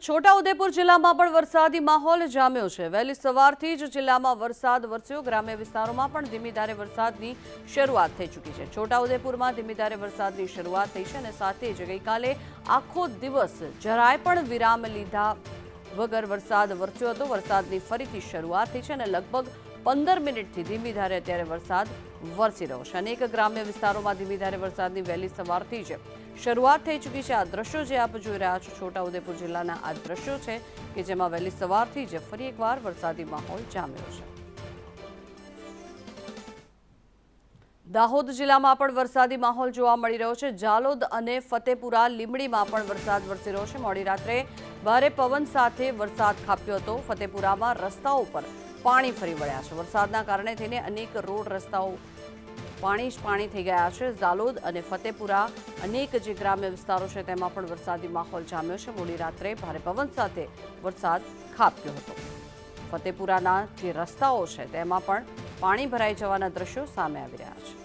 છોટાઉદેપુર જિલ્લામાં પણ વરસાદી માહોલ જામ્યો છે। વહેલી સવારથી જ જિલ્લામાં વરસાદ વરસ્યો। ગ્રામ્ય વિસ્તારોમાં પણ ધીમી ધારે વરસાદની શરૂઆત થઈ ચૂકી છે। છોટાઉદેપુરમાં ધીમી ધારે વરસાદની શરૂઆત થઈ છે અને સાથે જ ગઈકાલે આખો દિવસ જરાય પણ વિરામ લીધા વગર વરસાદ વરસ્યો હતો। વરસાદની ફરીથી શરૂઆત થઈ છે અને લગભગ 15 મિનિટથી ધીમી ધારે અત્યારે વરસાદ વરસી રહ્યો છે। અનેક ગ્રામ્ય વિસ્તારોમાં ધીમી ધારે વરસાદની વહેલી સવારથી જ શરૂઆત થઈ ચૂકી છે। આ દ્રશ્યો જે આપ જોઈ રહ્યા છો છોટાઉદેપુર જિલ્લાના આ દ્રશ્યો છે કે જેમાં વહેલી સવારથી જ ફરી એકવાર વરસાદી માહોલ જામ્યો છે। દાહોદ જિલ્લામાં પણ વરસાદી માહોલ જોવા મળી રહ્યો છે। જાલોદ અને ફતેપુરા લીંબડીમાં પણ વરસાદ વરસી રહ્યો છે। મોડી રાત્રે ભારે પવન સાથે વરસાદ ખાબક્યો હતો। ફતેપુરામાં રસ્તાઓ પર પાણી ફરી વળ્યા છે। વરસાદના કારણે થઈને અનેક રોડ રસ્તાઓ પાણી થઈ ગયા છે। જાલોદ અને ફતેપુરા અનેક જે ગ્રામ્ય વિસ્તારો છે તેમાં પણ વરસાદી માહોલ જામ્યો છે। મોડી રાત્રે ભારે પવન સાથે વરસાદ ખાબક્યો હતો। ફતેપુરાના જે રસ્તાઓ છે તેમાં પણ પાણી ભરાઈ જવાના દ્રશ્યો સામે આવી રહ્યા છે।